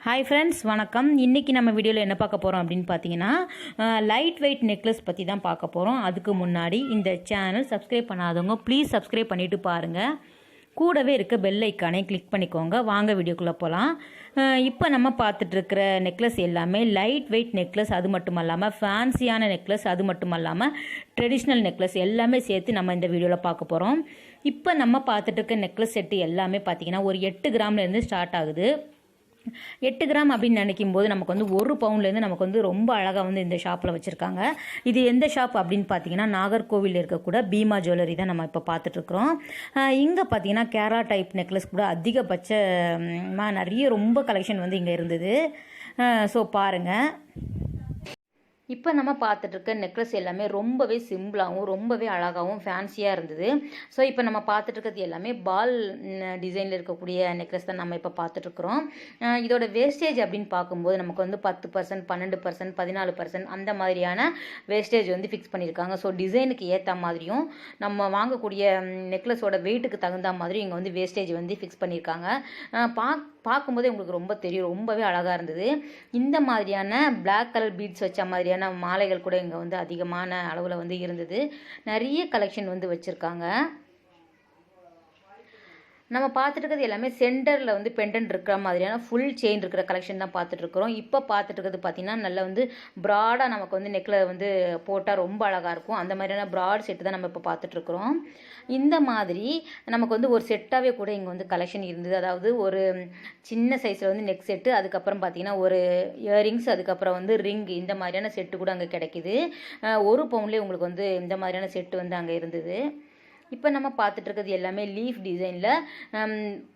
Hi friends, வணக்கம். இன்றைக்கி நம்ம வீடியோவில் என்ன பார்க்க போகிறோம் அப்படின்னு பார்த்தீங்கன்னா, லைட் வெயிட் நெக்லஸ் பற்றி தான் பார்க்க போகிறோம். அதுக்கு முன்னாடி இந்த சேனல் சப்ஸ்கிரைப் பண்ணாதவங்க ப்ளீஸ் சப்ஸ்கிரைப் பண்ணிவிட்டு பாருங்கள். கூடவே இருக்க பெல் ஐக்கானே கிளிக் பண்ணிக்கோங்க. வாங்க வீடியோக்குள்ளே போகலாம். இப்போ நம்ம பார்த்துட்ருக்கிற நெக்லஸ் எல்லாமே லைட் வெயிட் நெக்லஸ், அது மட்டும் இல்லாமல் ஃபேன்சியான நெக்லஸ், அது மட்டும் இல்லாமல் ட்ரெடிஷ்னல் நெக்லஸ் எல்லாமே சேர்த்து நம்ம இந்த வீடியோவில் பார்க்க போகிறோம். இப்போ நம்ம பார்த்துட்ருக்க நெக்லஸ் செட்டு எல்லாமே பார்த்திங்கன்னா ஒரு 8 கிராம்லேருந்து ஸ்டார்ட் ஆகுது. 8 கிராம் அப்படின்னு நினைக்கும் போது நமக்கு வந்து 1 பவுண்ட்லேருந்து நமக்கு வந்து ரொம்ப அழகாக வந்து இந்த ஷாப்பில் வச்சுருக்காங்க. இது எந்த ஷாப் அப்படின்னு பார்த்தீங்கன்னா, நாகர்கோவில் இருக்கக்கூட பீமா ஜுவல்லரி தான் நம்ம இப்போ பார்த்துட்ருக்குறோம். இங்கே பார்த்தீங்கன்னா கேரளா டைப் நெக்லஸ் கூட அதிகபட்சமாக நிறைய ரொம்ப கலெக்ஷன் வந்து இங்கே இருந்தது. ஸோ பாருங்கள். இப்போ நம்ம பார்த்துட்ருக்க நெக்லஸ் எல்லாமே ரொம்பவே சிம்பிளாகவும் ரொம்பவே அழகாகவும் ஃபேன்சியாக இருந்தது. ஸோ இப்போ நம்ம பார்த்துட்ருக்கிறது எல்லாமே பால் டிசைனில் இருக்கக்கூடிய நெக்லஸ் தான் நம்ம இப்போ பார்த்துட்ருக்குறோம். இதோட வேஸ்டேஜ் அப்படின்னு பார்க்கும்போது நமக்கு வந்து 10%, 12%, 14% அந்த மாதிரியான வேஸ்டேஜ் வந்து ஃபிக்ஸ் பண்ணியிருக்காங்க. ஸோ டிசைனுக்கு ஏற்ற மாதிரியும் நம்ம வாங்கக்கூடிய நெக்லஸோட வெயிட்டுக்கு தகுந்த மாதிரி இங்கே வந்து வேஸ்டேஜ் வந்து ஃபிக்ஸ் பண்ணியிருக்காங்க. பார்க்கும்போதே உங்களுக்கு ரொம்ப தெரியும், ரொம்பவே அழகாக இருந்தது. இந்த மாதிரியான பிளாக் கலர் பீட்ஸ் வச்ச மாதிரியான மாலைகள் கூட இங்கே வந்து அதிகமான அளவில் வந்து இருந்தது. நிறைய கலெக்ஷன் வந்து வச்சுருக்காங்க. நம்ம பார்த்துட்டு இருக்கிறது எல்லாமே சென்டரில் வந்து பெண்டன்ட் இருக்கிற மாதிரியான ஃபுல் செயின் இருக்கிற கலெக்ஷன் தான் பார்த்துட்ருக்குறோம். இப்போ பார்த்துட்டு இருக்கிறது பார்த்திங்கன்னா நல்லா வந்து ப்ராடாக நமக்கு வந்து நெக்கில் வந்து போட்டால் ரொம்ப அழகாக இருக்கும். அந்த மாதிரியான ப்ராட் செட்டு தான் நம்ம இப்போ பார்த்துட்ருக்குறோம். இந்த மாதிரி நமக்கு வந்து ஒரு செட்டாகவே கூட இங்கே வந்து கலெக்ஷன் இருந்தது. அதாவது ஒரு சின்ன சைஸில் வந்து நெக் செட்டு, அதுக்கப்புறம் பார்த்திங்கன்னா ஒரு இயரிங்ஸ், அதுக்கப்புறம் வந்து ரிங், இந்த மாதிரியான செட்டு கூட அங்கே கிடைக்கிது. 1 பவுண்ட்லேயே உங்களுக்கு வந்து இந்த மாதிரியான செட்டு வந்து அங்கே இருந்தது. இப்போ நம்ம பார்த்துட்ருக்கிறது எல்லாமே லீஃப் டிசைனில்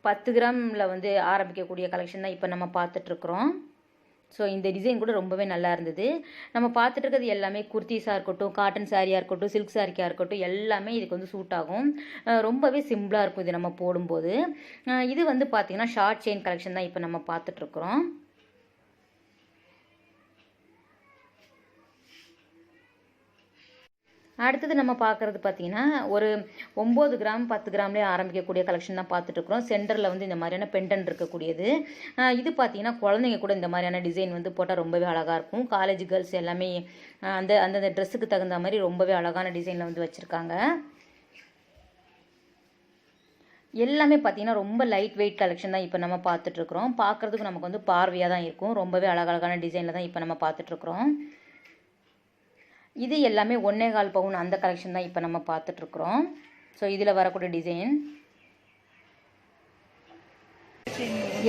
10 கிராமில் வந்து ஆரம்பிக்கக்கூடிய கலெக்ஷன் தான் இப்போ நம்ம பார்த்துட்ருக்குறோம். ஸோ இந்த டிசைன் கூட ரொம்பவே நல்லா இருந்தது. நம்ம பார்த்துட்ருக்கிறது எல்லாமே குர்த்திஸாக இருக்கட்டும், காட்டன் சாரியாக இருக்கட்டும், சில்க் சாரிக்காக இருக்கட்டும், எல்லாமே இதுக்கு வந்து சூட் ஆகும். ரொம்பவே சிம்பிளாக இருக்கும் இது நம்ம போடும்போது. இது வந்து பார்த்திங்கன்னா ஷார்ட் செயின் கலெக்ஷன் தான் இப்போ நம்ம பார்த்துட்ருக்குறோம். அடுத்தது நம்ம பார்க்குறது பார்த்திங்கன்னா ஒரு 9 கிராம் 10 கிராம்லேயே ஆரம்பிக்கக்கூடிய கலெக்ஷன் தான் பார்த்துட்ருக்குறோம். சென்டரில் வந்து இந்த மாதிரியான பெண்டன்ட் இருக்கக்கூடியது. இது பார்த்திங்கன்னா குழந்தைங்க கூட இந்த மாதிரியான டிசைன் வந்து போட்டால் ரொம்பவே அழகாக இருக்கும். காலேஜ் கேர்ள்ஸ் எல்லாமே அந்த ட்ரெஸ்ஸுக்கு தகுந்த மாதிரி ரொம்பவே அழகான டிசைனில் வந்து வச்சுருக்காங்க. எல்லாமே பார்த்திங்கன்னா ரொம்ப லைட் வெயிட் கலெக்ஷன் தான் இப்போ நம்ம பார்த்துட்ருக்குறோம். பார்க்குறதுக்கு நமக்கு வந்து பார்வையாக தான் இருக்கும். ரொம்பவே அழகழகான டிசைனில் தான் இப்போ நம்ம பார்த்துட்ருக்குறோம். இது எல்லாமே 1.25 பவுன் அந்த கலெக்ஷன் தான் இப்போ நம்ம பார்த்துட்ருக்குறோம். ஸோ இதில் வரக்கூடிய டிசைன்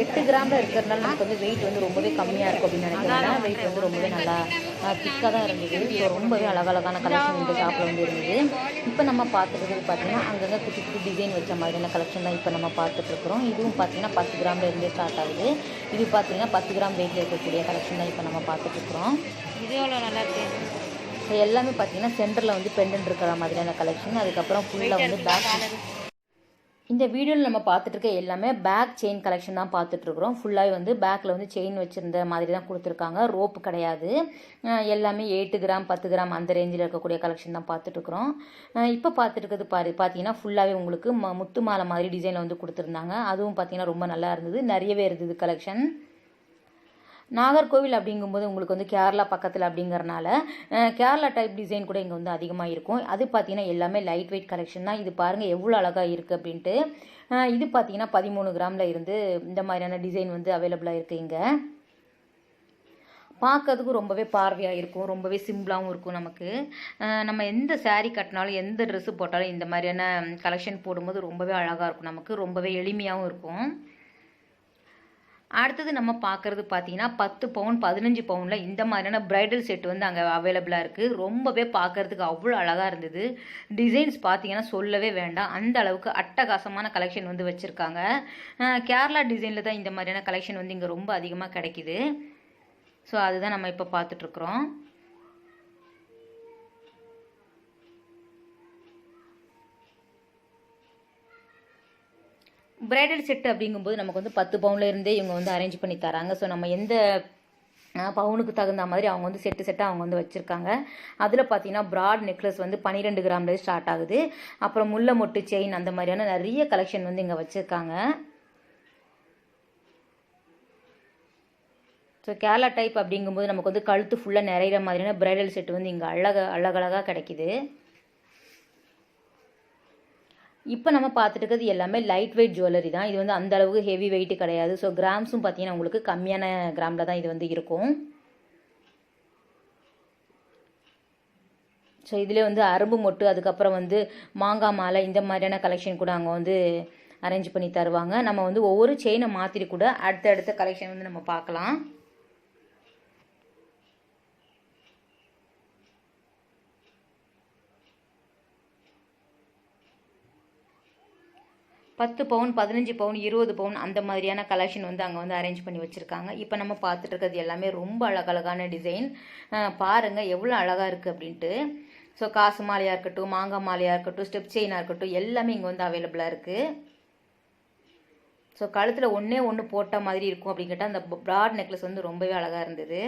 8 கிராமில் இருக்கிறதுனால நமக்கு வந்து வெயிட் வந்து ரொம்பவே கம்மியாக இருக்கும் அப்படின்னு நினைக்கிறேன். வெயிட் வந்து ரொம்பவே நல்லா திக்காக தான் இருந்தது. ஸோ ரொம்பவே அழகழகான கலெக்ஷன் இந்த ஷாப்பில் வந்து இருந்தது. இப்போ நம்ம பார்த்துருக்கிறது பார்த்திங்கன்னா அங்கங்கே குட்டி குட்டி டிசைன் வச்ச மாதிரியான கலெக்ஷன் தான் இப்போ நம்ம பார்த்துட்ருக்குறோம். இதுவும் பார்த்திங்கன்னா 10 கிராமில் இருந்தே ஸ்டார்ட் ஆகுது. இது பார்த்திங்கன்னா 10 கிராம் வெயிட்டில் இருக்கக்கூடிய கலெக்ஷன் தான் இப்போ நம்ம பார்த்துட்ருக்குறோம். இது எவ்வளோ நல்லா இருக்குது. எல்லாமே பார்த்திங்கன்னா சென்டரில் வந்து பெண்டன்ட் இருக்கிற மாதிரியான கலெக்ஷன். அதுக்கப்புறம் ஃபுல்லாக வந்து பேக். இந்த வீடியோவில் நம்ம பார்த்துட்ருக்க எல்லாமே பேக் செயின் கலெக்ஷன் தான் பார்த்துட்ருக்குறோம். ஃபுல்லாகவே வந்து பேக்கில் வந்து செயின் வச்சுருந்த மாதிரி தான் கொடுத்துருக்காங்க. ரோப்பு கிடையாது. எல்லாமே 8 கிராம் 10 கிராம் அந்த ரேஞ்சில் இருக்கக்கூடிய கலெக்ஷன் தான் பார்த்துட்ருக்குறோம். இப்போ பார்த்துட்ருக்கிறது பார்த்தீங்கன்னா ஃபுல்லாகவே உங்களுக்கு முத்து மாலை மாதிரி டிசைனில் வந்து கொடுத்துருந்தாங்க. அதுவும் பார்த்திங்கன்னா ரொம்ப நல்லா இருந்தது. நிறையவே இருந்தது கலெக்ஷன். நாகர்கோவில் அப்படிங்கும்போது உங்களுக்கு வந்து கேரளா பக்கத்தில் அப்படிங்கிறனால கேரளா டைப் டிசைன் கூட இங்கே வந்து அதிகமாக இருக்கும். அது பார்த்திங்கன்னா எல்லாமே லைட் வெயிட் கலெக்ஷன் தான். இது பாருங்கள் எவ்வளோ அழகாக இருக்குது அப்படின்ட்டு. இது பார்த்திங்கன்னா 13 கிராமில் இருந்து இந்த மாதிரியான டிசைன் வந்து அவைலபிளாக இருக்குது. இங்கே பார்க்கறதுக்கும் ரொம்பவே பார்வையாக இருக்கும், ரொம்பவே சிம்பிளாகவும் இருக்கும். நமக்கு நம்ம எந்த சாரீ கட்டினாலும் எந்த ட்ரெஸ்ஸு போட்டாலும் இந்த மாதிரியான கலெக்ஷன் போடும்போது ரொம்பவே அழகாக இருக்கும். நமக்கு ரொம்பவே எளிமையாகவும் இருக்கும். அடுத்தது நம்ம பார்க்குறது பார்த்திங்கன்னா 10 பவுன் 15 பவுனில் இந்த மாதிரியான ப்ரைடல் செட் வந்து அங்கே அவைலபிளாக இருக்குது. ரொம்பவே பார்க்குறதுக்கு அவ்வளோ அழகாக இருந்தது. டிசைன்ஸ் பார்த்திங்கன்னா சொல்லவே வேண்டாம், அந்த அளவுக்கு அட்டகாசமான கலெக்ஷன் வந்து வச்சுருக்காங்க. கேரளா டிசைனில் தான் இந்த மாதிரியான கலெக்ஷன் வந்து இங்கே ரொம்ப அதிகமாக கிடைக்கிது. ஸோ அதுதான் நம்ம இப்போ பார்த்துட்ருக்குறோம். பிரைடல் செட்டு அப்படிங்கும்போது நமக்கு வந்து 10 பவுனில் இருந்தே இவங்க வந்து அரேஞ்ச் பண்ணி தராங்க. ஸோ நம்ம எந்த பவுனுக்கு தகுந்த மாதிரி அவங்க வந்து செட்டாக அவங்க வந்து வச்சுருக்காங்க. அதில் பார்த்தீங்கன்னா ப்ராட் நெக்லஸ் வந்து 12 கிராம்லேயே ஸ்டார்ட் ஆகுது. அப்புறம் முல்லை மொட்டு செயின் அந்த மாதிரியான நிறைய கலெக்ஷன் வந்து இங்கே வச்சுருக்காங்க. ஸோ கேரளா டைப் அப்படிங்கும்போது நமக்கு வந்து கழுத்து ஃபுல்லாக நிறையிற மாதிரியான பிரைடல் செட்டு வந்து இங்கே அழகழகாக கிடைக்கிது. இப்போ நம்ம பார்த்துட்டு இருக்கிறது எல்லாமே லைட் வெயிட் ஜுவல்லரி தான். இது வந்து அந்த அளவுக்கு ஹெவி வெயிட் கிடையாது. ஸோ கிராம்ஸும் பார்த்தீங்கன்னா உங்களுக்கு கம்மியான கிராமில் தான் இது வந்து இருக்கும். ஸோ இதில் வந்து அரும்பு மொட்டு, அதுக்கப்புறம் வந்து மாங்காய் மாலை, இந்த மாதிரியான கலெக்ஷன் கூட அங்கே வந்து அரேஞ்ச் பண்ணி தருவாங்க. நம்ம வந்து ஒவ்வொரு செயினை மாற்றிட்டு கூட அடுத்த கலெக்ஷன் வந்து நம்ம பார்க்கலாம். பத்து பவுன், 15 பவுன், 20 பவுன் அந்த மாதிரியான கலெக்ஷன் வந்து அங்கே வந்து அரேஞ்ச் பண்ணி வச்சுருக்காங்க. இப்போ நம்ம பார்த்துட்டு இருக்கிறது எல்லாமே ரொம்ப அழகழகான டிசைன். பாருங்கள் எவ்வளோ அழகாக இருக்குது அப்படின்ட்டு. ஸோ காசு மாலையாக இருக்கட்டும், மாங்காய் மாலையாக இருக்கட்டும், ஸ்டெப் செயினாக இருக்கட்டும், எல்லாமே இங்கே வந்து அவைலபிளாக இருக்குது. ஸோ கழுத்தில் ஒன்று போட்ட மாதிரி இருக்கும் அப்படின்னு கேட்டால் அந்த ப்ராட் நெக்லஸ் வந்து ரொம்பவே அழகாக இருந்தது.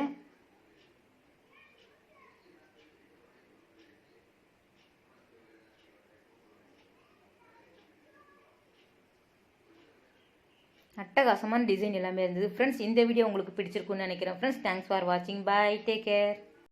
அட்டகாசமான டிசைன் எல்லாமே இருந்தது. ஃப்ரெண்ட்ஸ், இந்த வீடியோ உங்களுக்கு பிடிச்சிருக்குன்னு நினைக்கிறேன். ஃப்ரெண்ட்ஸ், தேங்க்ஸ் ஃபார் வாட்சிங். பாய், டேக் கேர்.